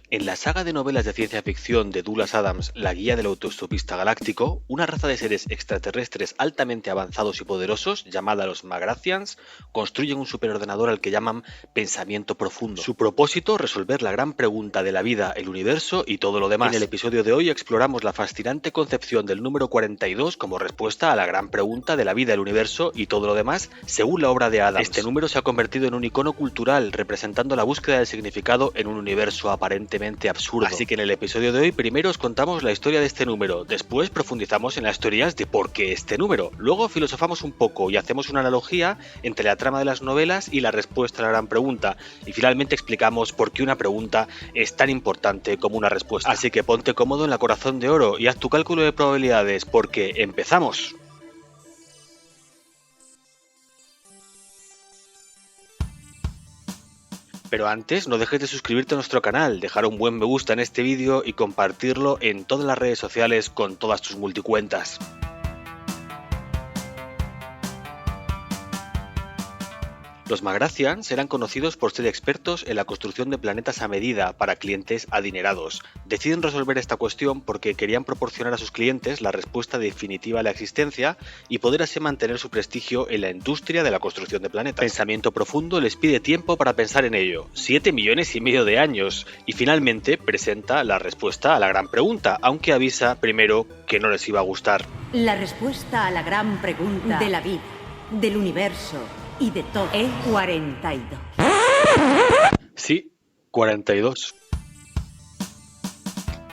En la saga de novelas de ciencia ficción de Douglas Adams, La guía del autoestopista galáctico, una raza de seres extraterrestres altamente avanzados y poderosos, llamada los Magracians, construyen un superordenador al que llaman pensamiento profundo. Su propósito, resolver la gran pregunta de la vida, el universo y todo lo demás. En el episodio de hoy exploramos la fascinante concepción del número 42 como respuesta a la gran pregunta de la vida, el universo y todo lo demás, según la obra de Adams. Este número se ha convertido en un icono cultural, representando la búsqueda del significado en un universo aparentemente absurdo. Así que en el episodio de hoy primero os contamos la historia de este número, después profundizamos en las teorías de por qué este número, luego filosofamos un poco y hacemos una analogía entre la trama de las novelas y la respuesta a la gran pregunta, y finalmente explicamos por qué una pregunta es tan importante como una respuesta. Así que ponte cómodo en la corazón de oro y haz tu cálculo de probabilidades, porque ¡empezamos! Pero antes, no dejes de suscribirte a nuestro canal, dejar un buen me gusta en este vídeo y compartirlo en todas las redes sociales con todas tus multicuentas. Los Magracians eran conocidos por ser expertos en la construcción de planetas a medida para clientes adinerados. Deciden resolver esta cuestión porque querían proporcionar a sus clientes la respuesta definitiva a la existencia y poder así mantener su prestigio en la industria de la construcción de planetas. Pensamiento Profundo les pide tiempo para pensar en ello, 7,5 millones de años, y finalmente presenta la respuesta a la gran pregunta, aunque avisa primero que no les iba a gustar. La respuesta a la gran pregunta de la vida, del universo y de todo es 42. Sí, 42.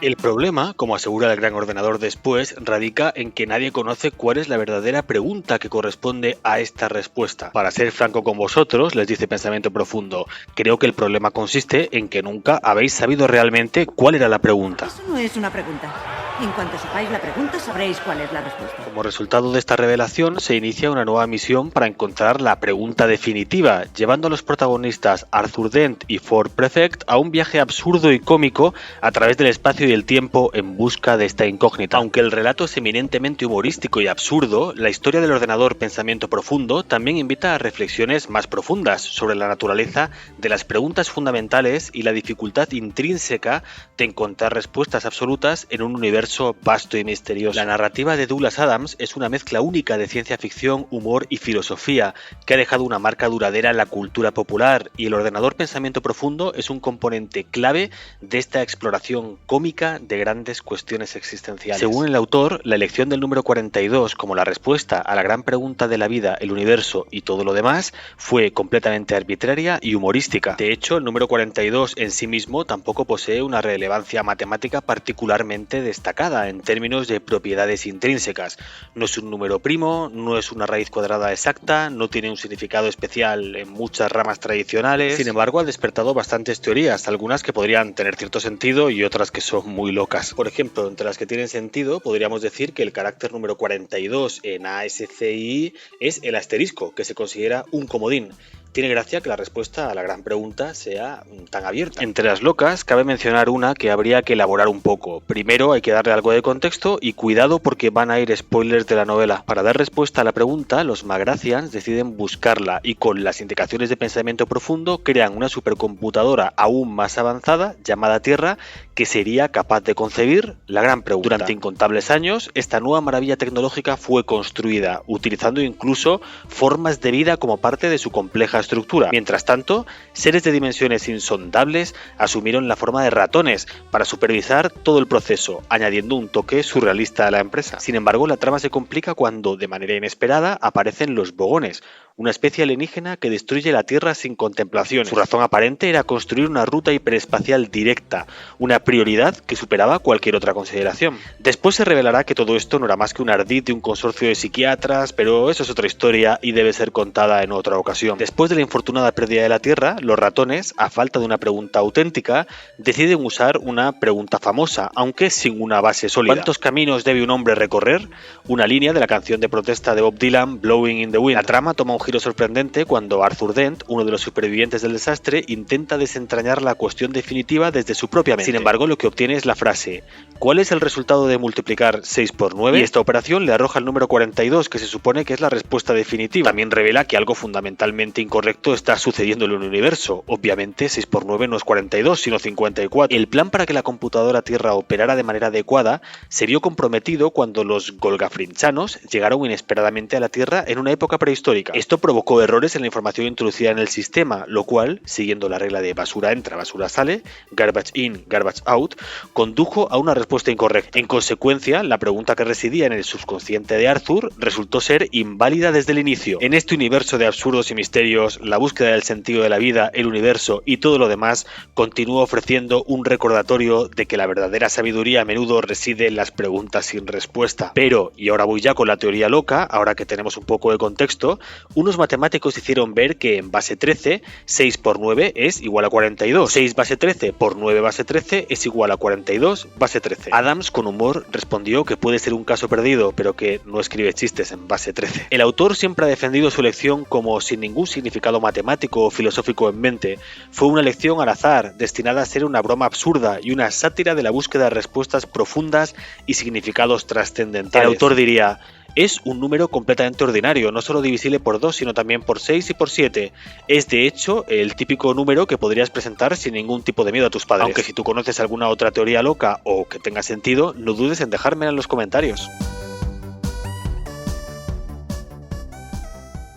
El problema, como asegura el gran ordenador después, radica en que nadie conoce cuál es la verdadera pregunta que corresponde a esta respuesta. Para ser franco con vosotros, les dice Pensamiento Profundo, creo que el problema consiste en que nunca habéis sabido realmente cuál era la pregunta. Eso no es una pregunta. En cuanto sepáis la pregunta, sabréis cuál es la respuesta. Como resultado de esta revelación, se inicia una nueva misión para encontrar la pregunta definitiva, llevando a los protagonistas Arthur Dent y Ford Prefect a un viaje absurdo y cómico a través del espacio y el tiempo en busca de esta incógnita. Aunque el relato es eminentemente humorístico y absurdo, la historia del ordenador Pensamiento Profundo también invita a reflexiones más profundas sobre la naturaleza de las preguntas fundamentales y la dificultad intrínseca de encontrar respuestas absolutas en un universo vasto y misterioso. La narrativa de Douglas Adams es una mezcla única de ciencia ficción, humor y filosofía que ha dejado una marca duradera en la cultura popular, y el ordenador Pensamiento Profundo es un componente clave de esta exploración cómica de grandes cuestiones existenciales. Según el autor, la elección del número 42 como la respuesta a la gran pregunta de la vida, el universo y todo lo demás fue completamente arbitraria y humorística. De hecho, el número 42 en sí mismo tampoco posee una relevancia matemática particularmente destacada en términos de propiedades intrínsecas. No es un número primo, no es una raíz cuadrada exacta, no tiene un significado especial en muchas ramas tradicionales. Sin embargo, ha despertado bastantes teorías, algunas que podrían tener cierto sentido y otras que son muy locas. Por ejemplo, entre las que tienen sentido, podríamos decir que el carácter número 42 en ASCII es el asterisco, que se considera un comodín. Tiene gracia que la respuesta a la gran pregunta sea tan abierta. Entre las locas, cabe mencionar una que habría que elaborar un poco. Primero hay que darle algo de contexto y cuidado porque van a ir spoilers de la novela. Para dar respuesta a la pregunta, los Magracians deciden buscarla y con las indicaciones de Pensamiento Profundo crean una supercomputadora aún más avanzada llamada Tierra que sería capaz de concebir la gran pregunta. Durante incontables años, esta nueva maravilla tecnológica fue construida, utilizando incluso formas de vida como parte de su compleja estructura. Mientras tanto, seres de dimensiones insondables asumieron la forma de ratones para supervisar todo el proceso, añadiendo un toque surrealista a la empresa. Sin embargo, la trama se complica cuando, de manera inesperada, aparecen los Vogones, una especie alienígena que destruye la Tierra sin contemplación. Su razón aparente era construir una ruta hiperespacial directa, una prioridad que superaba cualquier otra consideración. Después se revelará que todo esto no era más que un ardid de un consorcio de psiquiatras, pero eso es otra historia y debe ser contada en otra ocasión. Después de la infortunada pérdida de la Tierra, los ratones, a falta de una pregunta auténtica, deciden usar una pregunta famosa, aunque sin una base sólida. ¿Cuántos caminos debe un hombre recorrer? Una línea de la canción de protesta de Bob Dylan, Blowing in the Wind. La trama toma un giro sorprendente cuando Arthur Dent, uno de los supervivientes del desastre, intenta desentrañar la cuestión definitiva desde su propia mente. Sin embargo, lo que obtiene es la frase: ¿cuál es el resultado de multiplicar 6 por 9? Y esta operación le arroja el número 42, que se supone que es la respuesta definitiva. También revela que algo fundamentalmente incorrecto está sucediendo en el universo. Obviamente 6 por 9 no es 42, sino 54. El plan para que la computadora Tierra operara de manera adecuada se vio comprometido cuando los golgafrinchanos llegaron inesperadamente a la Tierra en una época prehistórica. Esto provocó errores en la información introducida en el sistema, lo cual, siguiendo la regla de basura entra, basura sale, garbage in, garbage out, condujo a una respuesta incorrecta. En consecuencia, la pregunta que residía en el subconsciente de Arthur resultó ser inválida desde el inicio. En este universo de absurdos y misterios, la búsqueda del sentido de la vida, el universo y todo lo demás continúa ofreciendo un recordatorio de que la verdadera sabiduría a menudo reside en las preguntas sin respuesta. Pero, y ahora voy ya con la teoría loca, ahora que tenemos un poco de contexto, unos matemáticos hicieron ver que en base 13, 6 por 9 es igual a 42. 6 base 13 por 9 base 13 es igual a 42 base 13. Adams, con humor, respondió que puede ser un caso perdido, pero que no escribe chistes en base 13. El autor siempre ha defendido su lección como sin ningún significado matemático o filosófico en mente. Fue una lección al azar, destinada a ser una broma absurda y una sátira de la búsqueda de respuestas profundas y significados trascendentales. El autor diría: es un número completamente ordinario, no solo divisible por 2, sino también por 6 y por 7. Es de hecho el típico número que podrías presentar sin ningún tipo de miedo a tus padres. Aunque si tú conoces alguna otra teoría loca o que tenga sentido, no dudes en dejármela en los comentarios.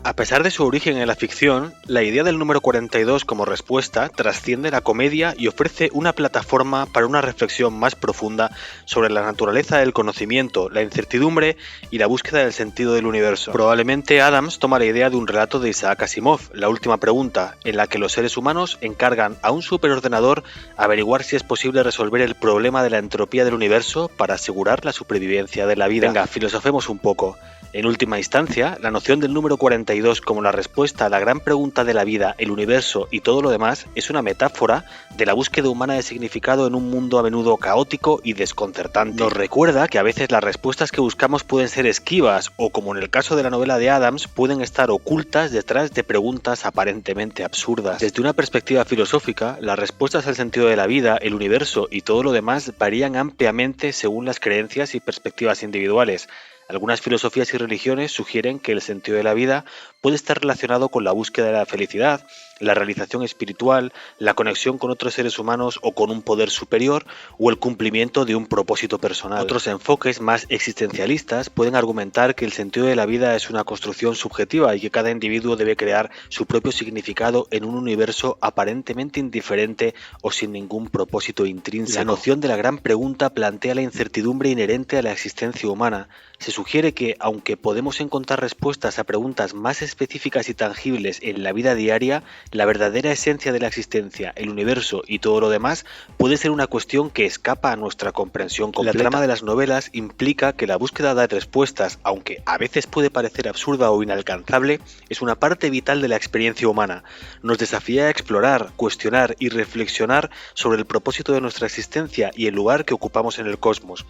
A pesar de su origen en la ficción, la idea del número 42 como respuesta trasciende la comedia y ofrece una plataforma para una reflexión más profunda sobre la naturaleza del conocimiento, la incertidumbre y la búsqueda del sentido del universo. Probablemente Adams toma la idea de un relato de Isaac Asimov, La última pregunta, en la que los seres humanos encargan a un superordenador averiguar si es posible resolver el problema de la entropía del universo para asegurar la supervivencia de la vida. Venga, filosofemos un poco. En última instancia, la noción del número 42 como la respuesta a la gran pregunta de la vida, el universo y todo lo demás es una metáfora de la búsqueda humana de significado en un mundo a menudo caótico y desconcertante. Nos recuerda que a veces las respuestas que buscamos pueden ser esquivas o, como en el caso de la novela de Adams, pueden estar ocultas detrás de preguntas aparentemente absurdas. Desde una perspectiva filosófica, las respuestas al sentido de la vida, el universo y todo lo demás varían ampliamente según las creencias y perspectivas individuales. Algunas filosofías y religiones sugieren que el sentido de la vida puede estar relacionado con la búsqueda de la felicidad, la realización espiritual, la conexión con otros seres humanos o con un poder superior o el cumplimiento de un propósito personal. Otros enfoques más existencialistas pueden argumentar que el sentido de la vida es una construcción subjetiva y que cada individuo debe crear su propio significado en un universo aparentemente indiferente o sin ningún propósito intrínseco. La noción de la gran pregunta plantea la incertidumbre inherente a la existencia humana. Se sugiere que, aunque podemos encontrar respuestas a preguntas más específicas y tangibles en la vida diaria, la verdadera esencia de la existencia, el universo y todo lo demás puede ser una cuestión que escapa a nuestra comprensión completa. La trama de las novelas implica que la búsqueda de respuestas, aunque a veces puede parecer absurda o inalcanzable, es una parte vital de la experiencia humana. Nos desafía a explorar, cuestionar y reflexionar sobre el propósito de nuestra existencia y el lugar que ocupamos en el cosmos.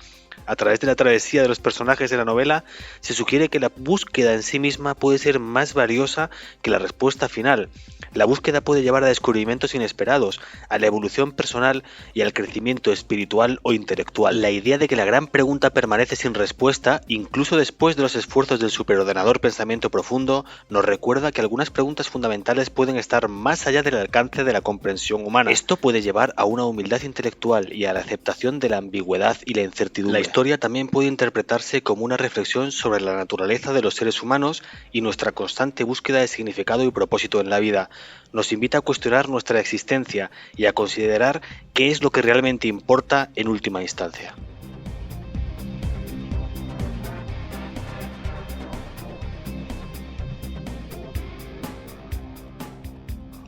A través de la travesía de los personajes de la novela, se sugiere que la búsqueda en sí misma puede ser más valiosa que la respuesta final. La búsqueda puede llevar a descubrimientos inesperados, a la evolución personal y al crecimiento espiritual o intelectual. La idea de que la gran pregunta permanece sin respuesta, incluso después de los esfuerzos del superordenador pensamiento profundo, nos recuerda que algunas preguntas fundamentales pueden estar más allá del alcance de la comprensión humana. Esto puede llevar a una humildad intelectual y a la aceptación de la ambigüedad y la incertidumbre. La historia también puede interpretarse como una reflexión sobre la naturaleza de los seres humanos y nuestra constante búsqueda de significado y propósito en la vida. Nos invita a cuestionar nuestra existencia y a considerar qué es lo que realmente importa en última instancia.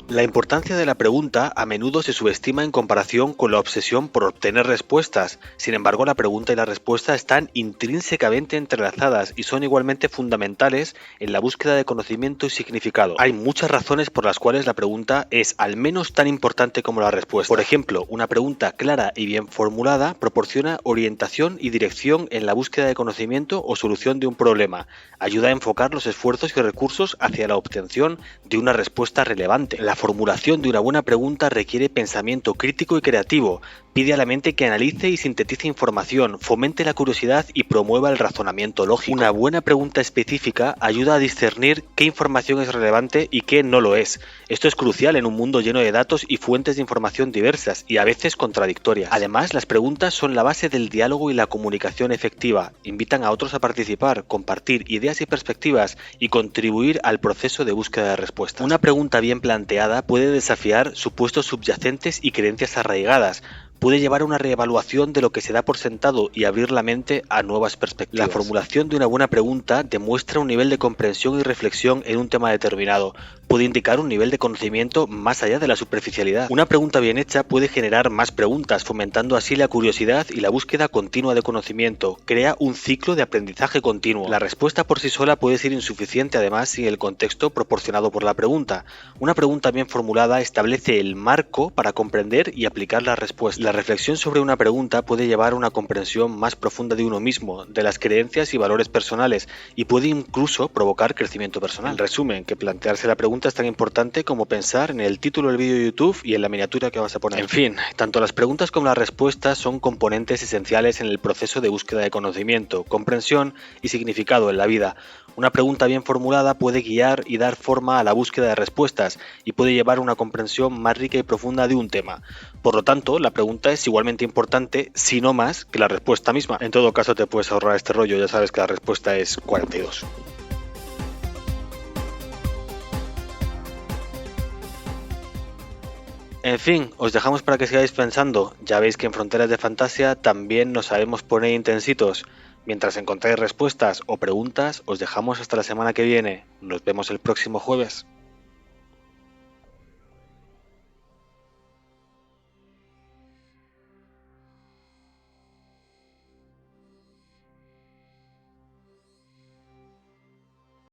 La importancia de la pregunta a menudo se subestima en comparación con la obsesión por obtener respuestas. Sin embargo, la pregunta y la respuesta están intrínsecamente entrelazadas y son igualmente fundamentales en la búsqueda de conocimiento y significado. Hay muchas razones por las cuales la pregunta es al menos tan importante como la respuesta. Por ejemplo, una pregunta clara y bien formulada proporciona orientación y dirección en la búsqueda de conocimiento o solución de un problema. Ayuda a enfocar los esfuerzos y recursos hacia la obtención de una respuesta relevante. La formulación de una buena pregunta requiere pensamiento crítico y creativo. Pide a la mente que analice y sintetice información, fomente la curiosidad y promueva el razonamiento lógico. Una buena pregunta específica ayuda a discernir qué información es relevante y qué no lo es. Esto es crucial en un mundo lleno de datos y fuentes de información diversas y a veces contradictorias. Además, las preguntas son la base del diálogo y la comunicación efectiva. Invitan a otros a participar, compartir ideas y perspectivas y contribuir al proceso de búsqueda de respuestas. Una pregunta bien planteada puede desafiar supuestos subyacentes y creencias arraigadas. Puede llevar a una reevaluación de lo que se da por sentado y abrir la mente a nuevas perspectivas. La formulación de una buena pregunta demuestra un nivel de comprensión y reflexión en un tema determinado. Puede indicar un nivel de conocimiento más allá de la superficialidad. Una pregunta bien hecha puede generar más preguntas, fomentando así la curiosidad y la búsqueda continua de conocimiento. Crea un ciclo de aprendizaje continuo. La respuesta por sí sola puede ser insuficiente, además, sin el contexto proporcionado por la pregunta. Una pregunta bien formulada establece el marco para comprender y aplicar la respuesta. La reflexión sobre una pregunta puede llevar a una comprensión más profunda de uno mismo, de las creencias y valores personales, y puede incluso provocar crecimiento personal. En resumen, que plantearse la pregunta es tan importante como pensar en el título del vídeo de YouTube y en la miniatura que vas a poner. En fin, tanto las preguntas como las respuestas son componentes esenciales en el proceso de búsqueda de conocimiento, comprensión y significado en la vida. Una pregunta bien formulada puede guiar y dar forma a la búsqueda de respuestas y puede llevar a una comprensión más rica y profunda de un tema. Por lo tanto, la pregunta es igualmente importante, si no más, que la respuesta misma. En todo caso, te puedes ahorrar este rollo, ya sabes que la respuesta es 42. En fin, os dejamos para que sigáis pensando. Ya veis que en Fronteras de Fantasia también nos sabemos poner intensitos. Mientras encontráis respuestas o preguntas, os dejamos hasta la semana que viene. Nos vemos el próximo jueves.